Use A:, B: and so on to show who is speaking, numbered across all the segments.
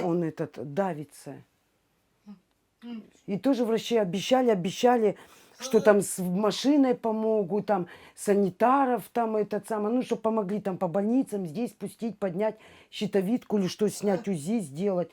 A: Он давится. И тоже врачи обещали, что там с машиной помогут, там санитаров, там чтобы помогли там по больницам здесь пустить, поднять щитовидку или что, снять УЗИ, сделать.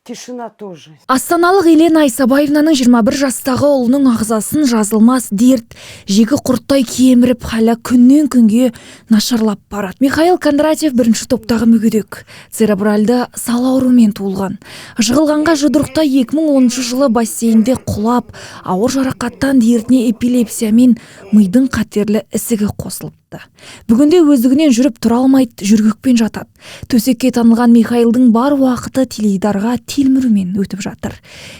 A: Тишина тоже.
B: Астаналық Елена Айсабаевнаның 21 жастағы ұлының ағзасын жазылмас дерт, жегі құрттай кеміріп, халі күннен күнге нашарлап барады. Михаил Кондратьев бірінші топтағы мүгедек, церебральды сал аурумен туылған. Жығылғанға жұдырықта 2010 жылы бассейнде құлап, ауыр жарақаттан дертіне эпилепсия мен мидың қатерлі ісігі қосылыпты. Бүгінде өздігінен жүріп тұра алмайды, жүргекпен жатады. Төсекке танылған Михаилдың бар уақыты теледидарға телмірумен өтіп жатыр.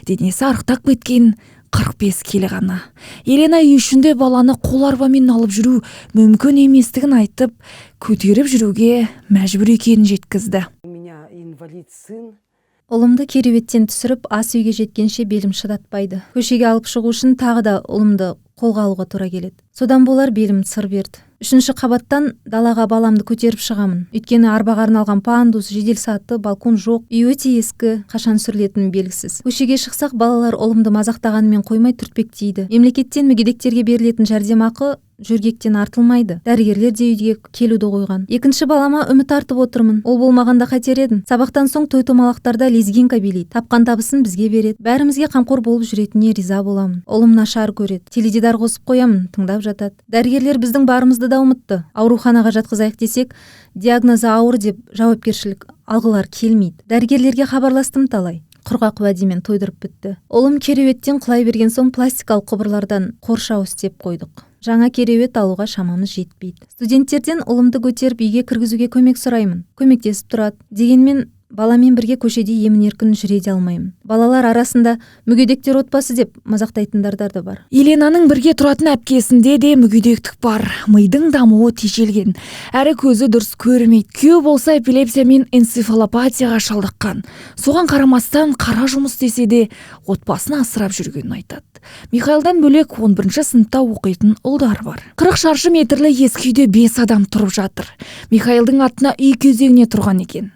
B: Денесі арықтап кеткен 45 келі ғана. Елена үй ішінде баланы қол арбамен алып жүру мүмкін еместігін айтып, көтеріп жүруге мәжбүр екенін жеткізді.
A: У меня инвалид сын.
C: Ұлымды кереуеттен түсіріп, ас үйге жеткенше белім шыдатпайды. Көшеге алып шығу үшін тағы да ұлымды қолға алуға тура келеді. Содан болар белім сыр берді. 3-ші қабаттан далаға баламды көтеріп шығамын. Өйткені арбаға арналған пандус, жеделсаты, балкон жоқ. Үй өте ескі, қашан сүрілетіні белгісіз. Көшеге шықсақ, балалар ұлымды мазақтағанымен қоймай түртпектейді. Мемлекеттен мүгедектерге берілетін жәрдемақы жүргектен артылмайды. Дәрігерлер де үйге келуді қойған. Екінші балама үміт артып отырмын. Ол болмағанда қайтер едім. Сабақтан соң той-томалақтарда лезгинка билейді. Тапқан табысын бізге береді. Бәрімізге қамқор болып жүретініне риза боламын. Ұлым нашар көреді. Теледидар қосып қоямын, тыңдап жатады. Дәрігерлер біздің барымызды да ұмытты. Ауруханаға жатқызайық десек, диагнозы ауыр деп жауапкершілік алғылар келмейді. Дәрігерлерге хабарластым талай. Құрғақ уәдемен тойдырып бітті. Ұлым кереуеттен құлай берген соң пластикалық құбырлардан қоршау істеп қойдық. Жаңа кереует алуға шамамыз жетпейді. Студенттерден ұлымды көтеріп үйге кіргізуге көмек сұраймын. Көмектесіп тұрады. Дегенмен баламен бірге көшеде емін-еркін жүре де алмаймын. Балалар арасында мүгедектер отбасы деп мазақтайтындар да бар.
B: Еленаның бірге тұратын әпкесінде де мүгедектік бар. Мидың дамуы тежелген, әрі көзі дұрыс көрмейді. Күйеу болса эпилепсия мен энцефалопатияға шалдыққан. Соған қарамастан қара жұмыс десе де отбасын асырап жүргенін айтады. Михаилдан бөлек 11-ші сыныпта оқитын ұлдар бар. 40 шаршы метрлі ескі үйде 5 адам тұрып жатыр. Михаилдың атына үй кезегіне тұрған екен.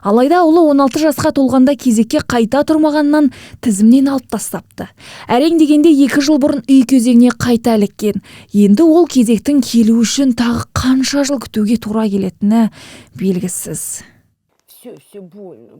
B: Алайда ұлы 16 жасқа толғанда кезекке қайта тұрмағаннан тізімнен алып тастапты. Әрең дегенде 2 жыл бұрын үй кезегіне қайта іліккен. Енді ол кезектің келу үшін тағы қанша жыл күтуге тура келетіні белгісіз.
A: Все больно,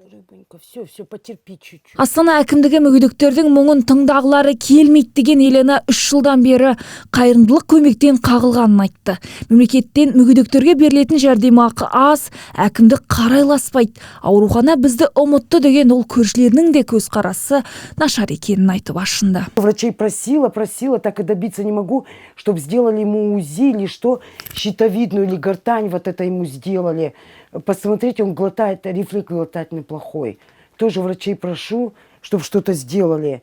A: рыбонька, все, потерпи чуть-чуть.
B: Астана әкімдігі мүгедектердің мұңын тыңдағылары келмейді деген Елена 3 жылдан бері қайырымдылық көмектен қағылғанын айтты. Мемлекеттен мүгедектерге берілетін жәрдемақы аз, әкімдік қарайласпайды. Аурухана бізді ұмытты деген ол көршілерінің де көзқарасы нашар екенін айтып ашынды.
A: Врачей просила, так и добиться не могу, чтобы сделали ему УЗИ или что, щитовидную или гортань вот это ему сделали. Посмотрите, он глотает, рефлекс глотательный плохой. Тоже врачей прошу, чтобы что-то сделали.